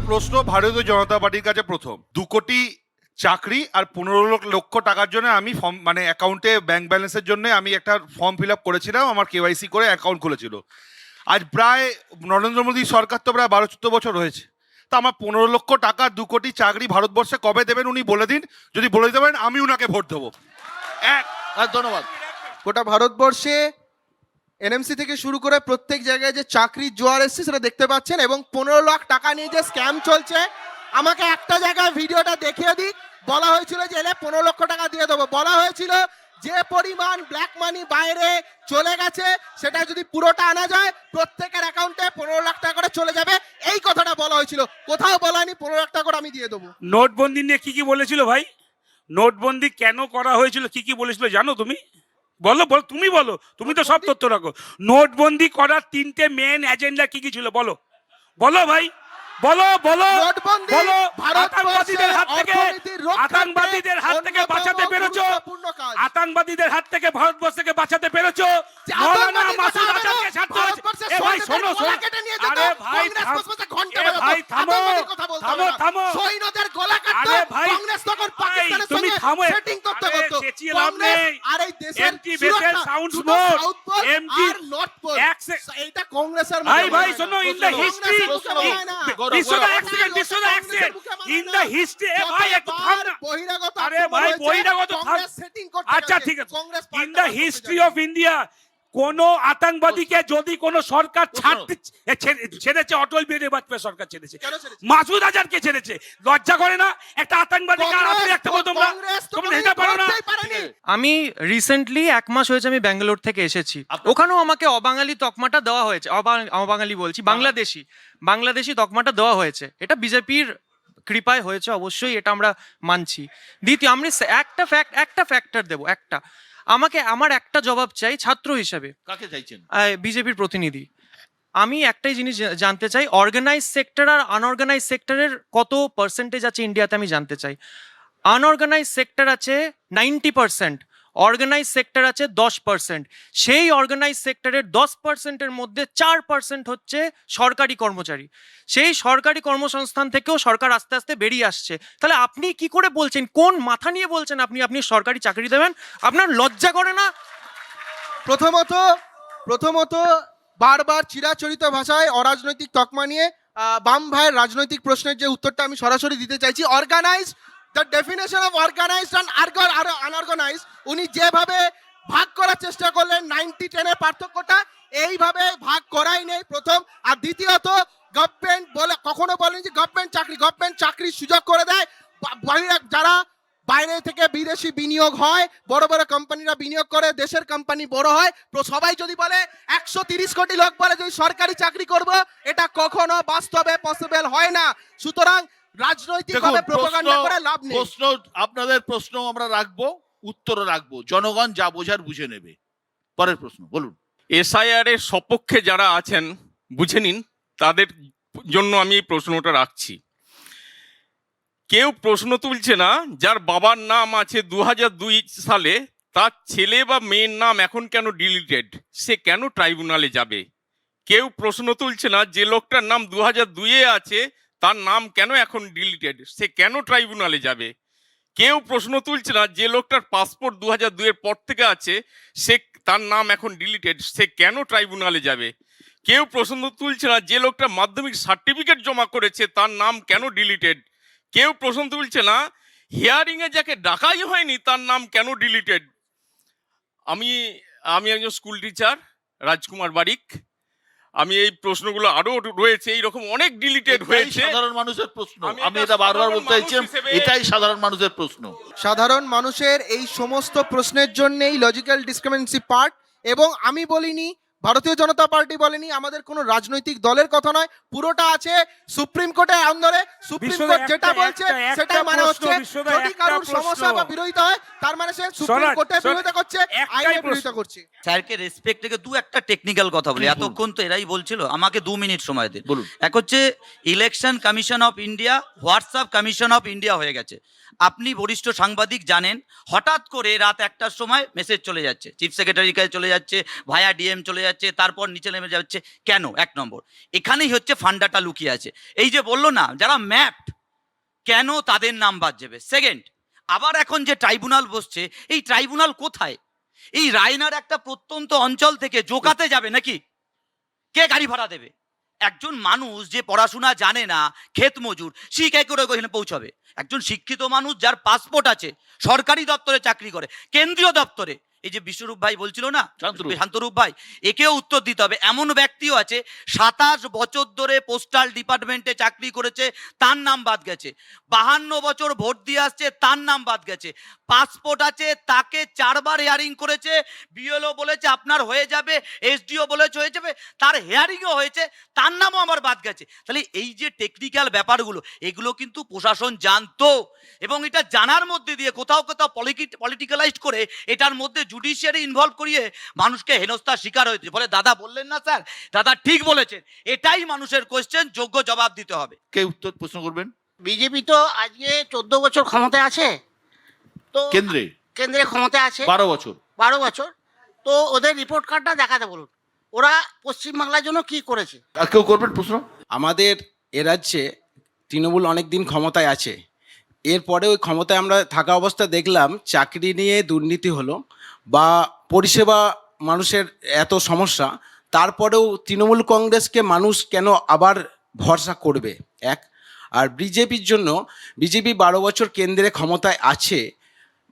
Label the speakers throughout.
Speaker 1: প্রশ্ন ভারতীয় জনতা পার্টির কাছে প্রথম 2 কোটি চাকরি আর 15 লক্ষ টাকার জন্য আমি ফর্ম মানে অ্যাকাউন্টে ব্যাংক ব্যালেন্সের জন্য আমি একটা ফর্ম ফিল আপ করেছিলাম, আমার কেওয়াইসি করে অ্যাকাউন্ট খুলেছিল। আজ প্রায় নরেন্দ্র মোদী সরকার তো প্রায় 12-14 বছর হয়েছে, তা আমার 15 লক্ষ টাকা 2 কোটি চাকরি ভারতবর্ষে কবে দেবেন উনি বলে দিন। যদি বলে দিতে পারেন আমি উনাকে ভোট দেবো।
Speaker 2: ধন্যবাদ। গোটা ভারতবর্ষে এনএমসি থেকে শুরু করে প্রত্যেক জায়গায় যে চাকরির জোয়ার এসছে সেটা দেখতে পাচ্ছেন, এবং 15 লাখ টাকা নিয়ে যে স্ক্যাম চলছে, আমাকে একটা জায়গায় ভিডিওটা দেখিয়ে দিক। বলা হয়েছিল যে এলে 15 লক্ষ টাকা দিয়ে দেবো, বলা হয়েছিল যে পরিমাণ ব্ল্যাক মানি বাইরে চলে গেছে সেটা যদি পুরোটা আনা যায় প্রত্যেকের অ্যাকাউন্টে 15 লাখ টাকা করে চলে যাবে, এই কথাটা বলা হয়েছিল। কোথাও বলানি 15 লাখ টাকা করে আমি দিয়ে দেবো।
Speaker 3: নোটবন্দি নিয়ে কি কি বলেছিল ভাই? নোটবন্দি কেন করা হয়েছিল, কি কি বলেছিল জানো তুমি? বলো বলো, তুমি বলো, তুমি তো সব তথ্য রাখো। নোটবন্দি করার 3টে মেন এজেন্ডা কি কি ছিল বলো, বলো ভাই, বলো বলো বলো। আতঙ্কবাদীদের হাত থেকে বাঁচাতে পেরেছো, আতঙ্কবাদীদের হাত থেকে ভারতবর্ষকে বাঁচাতে পেরেছো। মৌলানা মাসুদ আজহারকে ছাড়তে হয়েছে। এ ভাই শোনো শোনো, আরে ভাই ভাই থামো থামো থামো,
Speaker 2: সৈন্যদের গলা কাটতো কংগ্রেস তখন পাকিস্তানের
Speaker 3: তুমি
Speaker 2: সঙ্গে
Speaker 3: থামো,
Speaker 2: সেটিং করতে করতো।
Speaker 3: চেঁচিয়ে লাভ নেই।
Speaker 2: আর এই দেশের
Speaker 3: এমটি বেসের সাউন্ডস মোর, এমটি
Speaker 2: নর্থ পোল,
Speaker 3: এক
Speaker 2: এইটা কংগ্রেসের
Speaker 3: ভাই ভাই শোনো, ইন দ্য হিস্ট্রি বিশ্বদা এক সেকেন্ড, বিশ্বদা এক সেকেন্ড, ইন দ্য হিস্ট্রি এ ভাই একটু থাম না।
Speaker 2: বহিরাগত
Speaker 3: আরে ভাই বহিরাগত থাম।
Speaker 2: কংগ্রেস সেটিং করতে
Speaker 3: আচ্ছা ঠিক আছে, in the history of India কোন আতঙ্কবাদীকে যদি কোন সরকার ছেড়েছে, অটল বিহারী বাজপেয়ী সরকার ছেড়েছে, মাসুদ আজহারকে ছেড়েছে, লজ্জা করে না? একটা আতঙ্কবাদীকে আর আপনি একটা তোমরা যেতে পারো না।
Speaker 4: আমি রিসেন্টলি 1 মাস হয়েছে আমি ব্যাঙ্গালোর থেকে এসেছি, ওখানেও আমাকে অবাঙালি তকমাটা দেওয়া হয়েছে। অবাঙালি বলছি, বাংলাদেশি তকমাটা দেওয়া হয়েছে। এটা বিজেপির কৃপায় হয়েছে, অবশ্যই এটা আমরা মানছি। দ্বিতীয়, আমি একটা ফ্যাক্টর দেবো, আমাকে আমার একটা জবাব চাই ছাত্র হিসেবে।
Speaker 5: কাকে চাইছেন?
Speaker 4: বিজেপির প্রতিনিধি। আমি একটাই জিনিস জানতে চাই, অর্গানাইজ সেক্টর আর আনঅর্গানাইজ সেক্টরের কত পার্সেন্টেজ আছে ইন্ডিয়াতে আমি জানতে চাই। আনঅর্গানাইজ সেক্টর আছে 90%, অর্গানাইজ সেক্টর আছে 10%। সেই অর্গানাইজ সেক্টরের 10%-এর মধ্যে 4% হচ্ছে সরকারি কর্মচারী। সেই সরকারি কর্মসংস্থান থেকেও সরকার আস্তে আস্তে বেরিয়ে আসছে। তাহলে আপনি কি করে বলছেন, কোন মাথা নিয়ে বলছেন আপনি সরকারি চাকরি দেবেন? আপনার লজ্জা করে না?
Speaker 2: প্রথমত বারবার চিরাচরিত ভাষায় অরাজনৈতিক তকমা নিয়ে বাম ভাইয়ের রাজনৈতিক প্রশ্নের যে উত্তরটা আমি সরাসরি দিতে চাইছি, organise, the definition of organised and unorganised, উনি যেভাবে ভাগ করার চেষ্টা করলেন 90-10-এর পার্থক্যটা এইভাবে ভাগ করাই নেই, প্রথম। আর দ্বিতীয়ত, গভর্নমেন্ট বলে কখনো বলেন যে গভর্নমেন্ট চাকরির সুযোগ করে দেয়। যারা বাইরে থেকে বিদেশি বিনিয়োগ হয়, বড় বড় কোম্পানিরা বিনিয়োগ করে, দেশের কোম্পানি বড় হয়, সবাই যদি বলে 130 কোটি লোক বলে যদি সরকারি চাকরি করব, এটা কখনো বাস্তবে পসিবল হয় না। সুতরাং রাজনৈতিকভাবে প্রোপাগান্ডা করে লাভ নেই।
Speaker 5: আপনাদের প্রশ্ন আমরা রাখবো, উত্তর রাখবো, জনগণ যা বোঝার বুঝে নেবে। পরের প্রশ্ন বলুন।
Speaker 6: এসআইআর এর সপক্ষে যারা আছেন বুঝে নিন, তাদের জন্য আমি এই প্রশ্নটা রাখছি। কেউ প্রশ্ন তুলছে না যার বাবার নাম আছে 2002 সালে, তার ছেলে বা মেয়ের নাম এখন কেন ডিলিটেড, সে কেন ট্রাইব্যুনালে যাবে? কেউ প্রশ্ন তুলছে না যে লোকটার নাম 2002-এ আছে, তার নাম কেন এখন ডিলিটেড, সে কেন ট্রাইব্যুনালে যাবে? কেউ প্রশ্ন তুলছে না যে লোকটার পাসপোর্ট 2002-এর পর থেকে আছে, তার নাম এখন ডিলিটেড, সে কেন ট্রাইব্যুনালে যাবে? কেউ প্রশ্ন তুলছে না যে লোকটা মাধ্যমিক সার্টিফিকেট জমা করেছে, তার নাম কেন ডিলিটেড? কেউ প্রশ্ন তুলছে না হিয়ারিংয়ে যাকে ডাকাই হয়নি, তার নাম কেন ডিলিটেড? আমি একজন স্কুল টিচার, রাজকুমার বারিক। আমি এই প্রশ্নগুলো আরো রয়েছে, এইরকম অনেক ডিলিটেড হয়েছে।
Speaker 5: সাধারণ মানুষের প্রশ্ন, আমি এটা বারবার বলতে চাইছি, এটাই সাধারণ মানুষের প্রশ্ন।
Speaker 2: সাধারণ মানুষের এই সমস্ত প্রশ্নের জন্যই লজিক্যাল ডিসক্রিমিনেন্সি পার্ট, এবং আমি বলিনি, ভারতীয় জনতা পার্টি বলেনি, আমাদের কোনো রাজনৈতিক দলের কথা নয়, পুরোটা আছে সুপ্রিম কোর্টের আন্দোলনে। সুপ্রিম কোর্ট যেটা বলছে সেটা মানে হচ্ছে যদি কারোর সমস্যা বা বিরোধিতা হয়, তার মানে সে সুপ্রিম কোর্টের বিরোধিতা করছে, আইনের বিরোধিতা করছে।
Speaker 7: স্যারকে রেসপেক্ট রেখে একটা টেকনিক্যাল কথা বলি। এতক্ষণ তো এরাই বলছিল, আমাকে 2 মিনিট সময় দিন।
Speaker 5: বলুন।
Speaker 7: এক হচ্ছে election commission of India WhatsApp commission of India হয়ে গেছে। আপনি বরিষ্ঠ সাংবাদিক জানেন, হঠাৎ করে রাত 1টার সময় মেসেজ চলে যাচ্ছে, চিফ সেক্রেটারির কাছে চলে যাচ্ছে, ভায়া ডিএম চলে যাচ্ছে, যাচ্ছে, তারপর নিচে নেমে যাচ্ছে। কেন? 1 নম্বর, এখানেই হচ্ছে ফান্ডাটা লুকিয়ে আছে। এই যে বললো না যারা ম্যাপড, কেন তাদের নাম বাদ যাবে? সেকেন্ড, আবার এখন যে ট্রাইব্যুনাল বসছে, এই ট্রাইব্যুনাল কোথায়? এই রায়নার একটা প্রত্যন্ত অঞ্চল থেকে জোকাতে যাবে নাকি? কে গাড়ি ভাড়া দেবে? একজন মানুষ যে পড়াশোনা জানে না, ক্ষেত মজুর, সে কে করে ওখানে পৌঁছাবে? একজন শিক্ষিত মানুষ যার পাসপোর্ট আছে, সরকারি দপ্তরে চাকরি করে, কেন্দ্রীয় দপ্তরে, এই যে বিশ্বরূপ ভাই বলছিল না, শান্তরূপ ভাই, একেও উত্তর দিতে হবে। এমন ব্যক্তিও আছে 27 বছর ধরে পোস্টাল ডিপার্টমেন্টে চাকরি করেছে, তার নাম বাদ গেছে। 52 বছর ভোট দিয়ে আসছে, তার নাম বাদ গেছে। পাসপোর্ট আছে, তাকে 4 বার হিয়ারিং করেছে, বিএলও বলেছে আপনার হয়ে যাবে, এসডিও বলেছে হয়ে যাবে, তার হিয়ারিংও হয়েছে, তার নামও আমার বাদ গেছে। তাহলে এই যে টেকনিক্যাল ব্যাপারগুলো, এগুলো কিন্তু প্রশাসন জানতো, এবং এটা জানার মধ্যে দিয়ে কোথাও কোথাও পলিটিক্যালাইজড করে এটার মধ্যে জুডিশিয়ারি ইনভলভ করিয়ে মানুষকে হেনস্থার শিকার হয়েছে। বলে দাদা বললেন না স্যার, দাদা ঠিক বলেছেন। এটাই মানুষের কোয়েশ্চেন, যোগ্য জবাব দিতে হবে।
Speaker 5: কে উত্তর প্রশ্ন করবেন?
Speaker 8: বিজেপি তো আজকে 14 বছর ক্ষমতায় আছে, তো কেন্দ্রে ক্ষমতায় আছে
Speaker 5: 12 বছর।
Speaker 8: 12 বছর। তো ওদের রিপোর্ট কার্ডটা দেখাতে বলুন, ওরা পশ্চিমবাংলার জন্য কি করেছে।
Speaker 5: আর কেউ করবেন প্রশ্ন?
Speaker 9: আমাদের এ রাজ্যে তৃণমূল অনেক দিন ক্ষমতায় আছে, এরপরে ওই ক্ষমতায় আমরা থাকা অবস্থা দেখলাম চাকরি নিয়ে দুর্নীতি হলো বা পরিষেবা মানুষের এত সমস্যা, তারপরেও তৃণমূল কংগ্রেসকে মানুষ কেন আবার ভরসা করবে? এক। আর বিজেপির জন্য, বিজেপি 12 বছর কেন্দ্রে ক্ষমতায় আছে,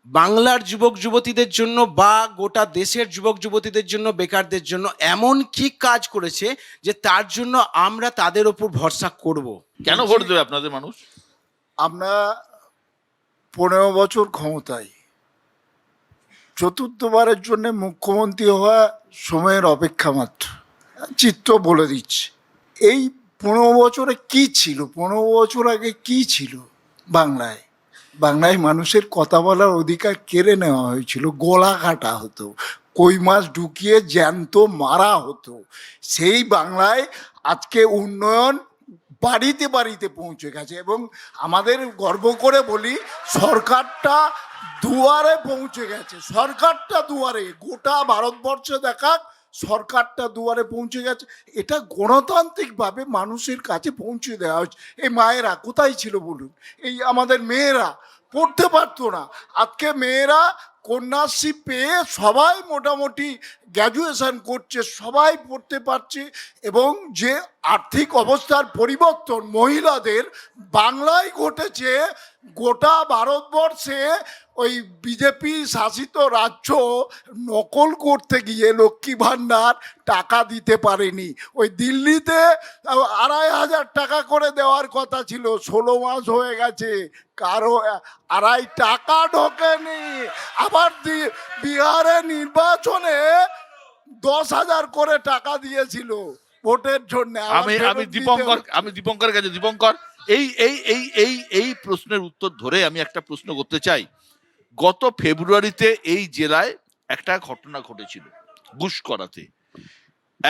Speaker 9: বাংলার যুবক যুবতীদের জন্য বা গোটা দেশের যুবক যুবতীদের জন্য, বেকারদের জন্য এমন কি কাজ করেছে যে তার জন্য আমরা তাদের ওপর ভরসা করব?
Speaker 5: কেন ভোট দেবে আপনাদের মানুষ?
Speaker 10: আমরা 15 বছর ক্ষমতায়, চতুর্থবারের জন্য মুখ্যমন্ত্রী হওয়া সময়ের অপেক্ষা মাত্র। চিত্র বলে দিচ্ছে এই 15 বছরে কি ছিল, 15 বছর আগে কি ছিল বাংলায়। বাংলায় মানুষের কথা বলার অধিকার কেড়ে নেওয়া হয়েছিল, গলা কাটা হতো, কই মাছ ঢুকিয়ে জ্যান্ত মারা হতো। সেই বাংলায় আজকে উন্নয়ন বাড়িতে বাড়িতে পৌঁছে গেছে, এবং আমাদের গর্ব করে বলি সরকারটা দুয়ারে পৌঁছে গেছে। সরকারটা দুয়ারে, গোটা ভারতবর্ষে দেখা সরকারটা দুয়ারে পৌঁছে গেছে। এটা গণতান্ত্রিকভাবে মানুষের কাছে পৌঁছে দেওয়া হচ্ছে। এই মায়েরা কোথায় ছিল বলুন? এই আমাদের মেয়েরা পড়তে পারতো না, আজকে মেয়েরা কন্যাশ্রী পেয়ে সবাই মোটামুটি গ্র্যাজুয়েশন করছে, সবাই পড়তে পারছে। এবং যে আর্থিক অবস্থার পরিবর্তন মহিলাদের বাংলায় ঘটেছে, গোটা ভারতবর্ষে ওই বিজেপি শাসিত রাজ্য নকল করতে গিয়ে লক্ষ্মী ভাণ্ডার টাকা দিতে পারেনি। ওই দিল্লিতে 2,500 টাকা করে দেওয়ার কথা ছিল, 16 মাস হয়ে গেছে, কারো 2.5 টাকা ঢোকেনি। আবার বিহারে নির্বাচনে 10,000 করে টাকা দিয়েছিল ভোটের জন্য।
Speaker 5: আমি দীপঙ্কর কাছে, দীপঙ্কর এই প্রশ্নের উত্তর ধরে আমি একটা প্রশ্ন করতে চাই। গত ফেব্রুয়ারিতে এই জেলায় একটা ঘটনা ঘটেছিল গুসকরাতে।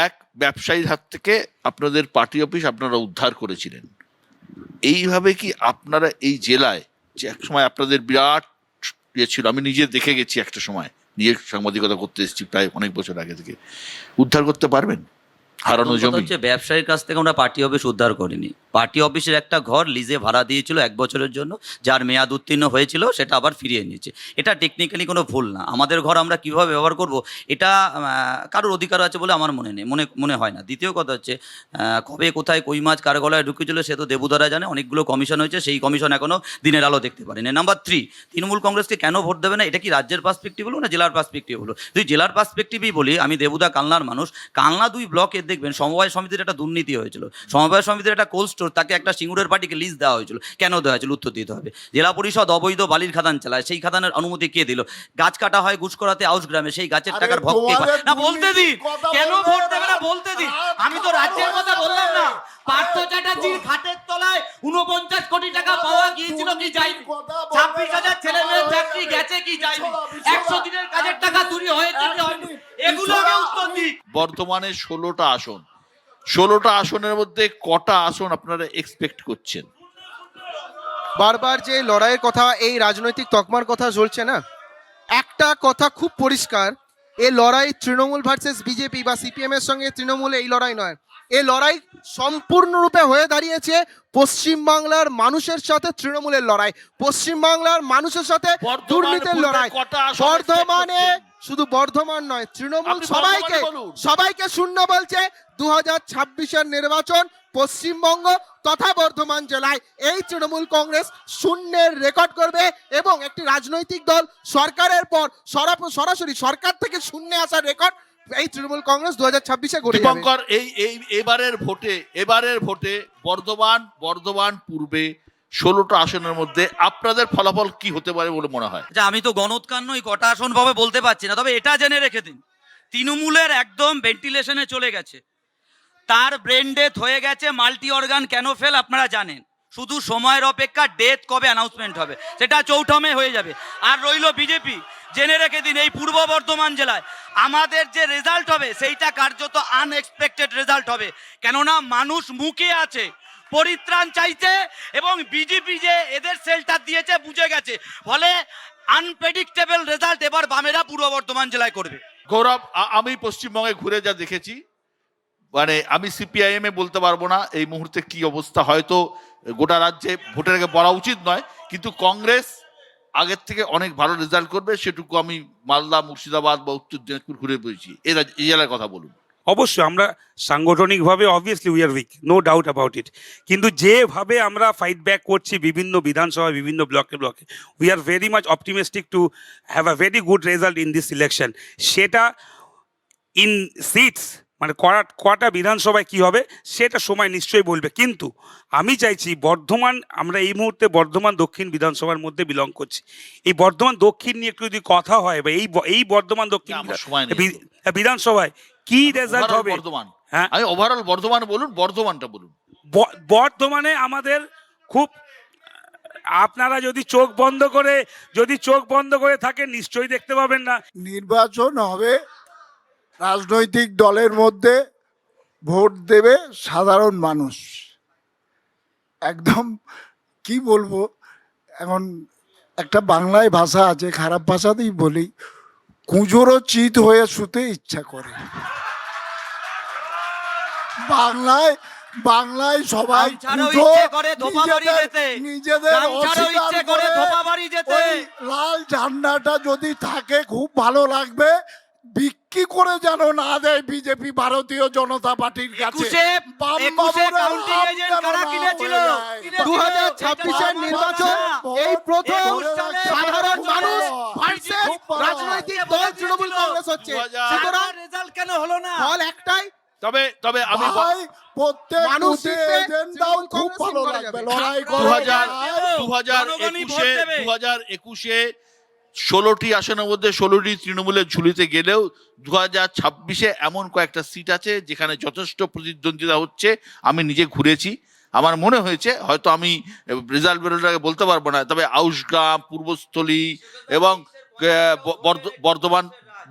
Speaker 5: এক ব্যবসায়ীর হাত থেকে আপনাদের পার্টি অফিস আপনারা উদ্ধার করেছিলেন। এইভাবে কি আপনারা এই জেলায়, যে এক সময় আপনাদের বিরাট ইয়ে ছিল, আমি নিজে দেখে গেছি একটা সময়, নিজে সাংবাদিকতা করতে এসেছি প্রায় অনেক বছর আগে থেকে, উদ্ধার করতে পারবেন হারানো জমি?
Speaker 7: হচ্ছে ব্যবসায়ীর কাছ থেকে আমরা পার্টি অফিস উদ্ধার করিনি। পার্টি অফিসের একটা ঘর লিজে ভাড়া দিয়েছিল 1 বছরের জন্য, যার মেয়াদ উত্তীর্ণ হয়েছিল, সেটা আবার ফিরিয়ে নিয়েছে। এটা টেকনিক্যালি কোনো ভুল না। আমাদের ঘর আমরা কিভাবে ব্যবহার করব এটা কারোর অধিকার আছে বলে আমার মনে হয় না। দ্বিতীয় কথা হচ্ছে কবে কোথায় কই মাছ কার গলায় ঢুকেছিল সে তো দেবুদারা জানে। অনেকগুলো কমিশন হয়েছে, সেই কমিশন এখনো দিনের আলো দেখতে পারেনি। নাম্বার 3, তৃণমূল কংগ্রেসকে কেন ভোট দেবে না, এটা কি রাজ্যের পার্সপেক্টিভ হলো না জেলার পার্সপেক্টিভ হলো? যদি জেলার পার্সপেক্টিভই বলি, আমি দেবুদা কালনার মানুষ, কালনা 2 ব্লকে দেখবেন সমবায় সমিতির একটা দুর্নীতি হয়েছিল। সমবায় সমিতির একটা কোল্ড স্টোর, তাকে একটা সিঙ্গুরের পার্টিকে লিজ দেওয়া হয়েছিল। কেন দেওয়া হয়েছিল উত্তর দিতে হবে। জেলা পরিষদ অবৈধ বালির খাদান চালায়, সেই খাদানের অনুমতি কে দিল? গাছ কাটা হয় গুসকরাতে আউস গ্রামে, সেই গাছের টাকার ভোগ কে পায়? না বলতে দিন, কেন ভোট দেবে না বলতে দিন। আমি তো রাজ্যের কথা বললাম না। পার্থ চ্যাটার্জির খাটের তলায় 49 কোটি টাকা পাওয়া গিয়েছিল কি যায়নি? 26,000 ছেলে মেয়ের চাকরি গেছে কি যায়নি? 100 দিনের কাজের টাকা চুরি হয়েছে কি হয়নি? এগুলোকে উত্তর দিন।
Speaker 5: বর্তমানে 16টা আসন, 16টা আসনের মধ্যে কটা আসন আপনারা এক্সপেক্ট করছেন?
Speaker 2: বারবার যে লড়াইয়ের কথা, এই রাজনৈতিক তকমার কথা জ্বলছে না, একটা কথা খুব পরিষ্কার, এই লড়াই তৃণমূল ভার্সেস বিজেপি বা সিপিএম এর সঙ্গে তৃণমূল এই লড়াই নয়, এই লড়াই সম্পূর্ণরূপে হয়ে দাঁড়িয়েছে পশ্চিমবাংলার মানুষের সাথে তৃণমূলের লড়াই, পশ্চিমবাংলার মানুষের সাথে দুর্নীতির লড়াই। বর্ধমানে শুধু বর্ধমান নয়, তৃণমূল সবাইকে শূন্য বলছে। 2026-এর নির্বাচন পশ্চিমবঙ্গ তথা বর্ধমান জেলায় এই তৃণমূল কংগ্রেস শূন্যের রেকর্ড করবে এবং একটি রাজনৈতিক দল সরকারের পর সরাসরি সরকার থেকে শূন্যে আসার রেকর্ড এই তৃণমূল কংগ্রেস 2026-এ গড়ে যাবে।
Speaker 5: দীপঙ্কর, এবারের ভোটে বর্ধমান পূর্বে 16টা আসনের মধ্যে আপনাদের ফলাফল কি হতে পারে বলে মনে হয়?
Speaker 7: আচ্ছা, আমি তো গণৎকান্ন কটা আসন পাবে বলতে পারছি না, তবে এটা জেনে রেখে দিন, তৃণমূলের একদম ভেন্টিলেশনে চলে গেছে, তার ব্রেন ডেথ হয়ে গেছে। মাল্টি অর্গান কেন ফেল আপনারা জানেন, শুধু সময়ের অপেক্ষা, ডেথ কবে অ্যানাউন্সমেন্ট হবে সেটা চৌঠমে হয়ে যাবে। আর রইল বিজেপি, জেনে রেখে দিন এই পূর্ব বর্ধমান জেলায় আমাদের যে রেজাল্ট হবে সেইটা কার্যত আনএক্সপেক্টেড রেজাল্ট হবে, কেননা মানুষ মুখে আছে, পরিত্রাণ চাইছে এবং বিজেপি যে এদের শেল্টার দিয়েছে বুঝে গেছে, ফলে আনপ্রেডিক্টেবল রেজাল্ট এবার বামেরা পূর্ব বর্ধমান জেলায় করবে।
Speaker 5: গৌরব, আমি পশ্চিমবঙ্গে ঘুরে যা দেখেছি, মানে আমি সিপিআইএম এ বলতে পারবো না এই মুহূর্তে কি অবস্থা, হয়তো গোটা রাজ্যে ভোটের আগে বলা উচিত নয়, কিন্তু কংগ্রেস আগের থেকে অনেক ভালো রেজাল্ট করবে, সেটুকু আমি মালদা, মুর্শিদাবাদ বা উত্তর দিনাজপুর ঘুরে পেয়েছি। এই জেলার কথা বলুন।
Speaker 3: অবশ্যই আমরা সাংগঠনিকভাবে obviously we are weak, no doubt about it, কিন্তু যেভাবে আমরা ফাইট ব্যাক করছি বিভিন্ন বিধানসভায়, বিভিন্ন ব্লকে we are very much optimistic to have a very good result in this election. সেটা ইন সিটস মানে কটা বিধানসভায় কি হবে সেটা সময় নিশ্চয়ই বলবে, কিন্তু আমি চাইছি বর্ধমান, আমরা এই মুহূর্তে বর্ধমান দক্ষিণ বিধানসভার মধ্যে বিলং করছি, এই বর্ধমান দক্ষিণ নিয়ে একটু যদি কথা হয় বা এই বর্ধমান দক্ষিণ বিধানসভায় কি রেজাল্ট হবে।
Speaker 5: হ্যাঁ, আমি ওভারঅল বর্ধমান বলুন, বর্ধমানটা বলুন।
Speaker 3: বর্ধমানে আমাদের খুব, আপনারা যদি চোখ বন্ধ করে থাকেন নিশ্চয়ই দেখতে পাবেন না।
Speaker 10: নির্বাচন হবে, রাজনৈতিক দলের মধ্যে ভোট দেবে সাধারণ মানুষ। একদম কি বলবো, এখন একটা বাংলায় ভাষা আছে, খারাপ ভাষাতেই বলি, কুঁজোরও চিত হয়ে শুতে ইচ্ছা করে। বাংলায় সবাই নিজেদের লাল ঝান্ডাটা যদি থাকে খুব ভালো লাগবে, বিক্রি করে যেন না দেয় বিজেপি ভারতীয় জনতা পার্টির কাছে।
Speaker 2: 2026-এর নির্বাচন এই প্রথম সাধারণ মানুষ ভার্সেস রাজনৈতিক দল তৃণমূল কংগ্রেস হচ্ছে, সুতরাং রেজাল্ট কেন হলো না, ফল একটাই।
Speaker 5: তবে আমি
Speaker 10: প্রত্যেক এজেন্ডাও খুব ভালো লাগবে। লড়াই
Speaker 5: 2021-এ 16টি আসনের মধ্যে 16টি তৃণমূলের ঝুলিতে গেলেও 2026-এ এমন কয়েকটা সিট আছে যেখানে যথেষ্ট প্রতিদ্বন্দ্বিতা হচ্ছে। আমি নিজে ঘুরেছি, আমার মনে হয়েছে, হয়তো আমি রেজাল্ট বেরোনোর আগে বলতে পারবো না, তবে আউশগ্রাম, পূর্বস্থলী এবং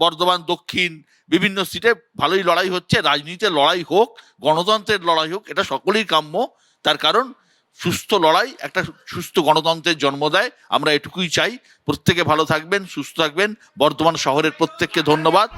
Speaker 5: বর্ধমান দক্ষিণ বিভিন্ন সিটে ভালোই লড়াই হচ্ছে। রাজনীতিতে লড়াই হোক, গণতন্ত্রের লড়াই হোক, এটা সকলেই কাম্য। তার কারণ সুস্থ লড়াই একটা সুস্থ গণতন্ত্রের জন্ম দেয়। আমরা এটুকুই চাই, প্রত্যেকে ভালো থাকবেন, সুস্থ থাকবেন। বর্ধমান শহরের প্রত্যেককে ধন্যবাদ।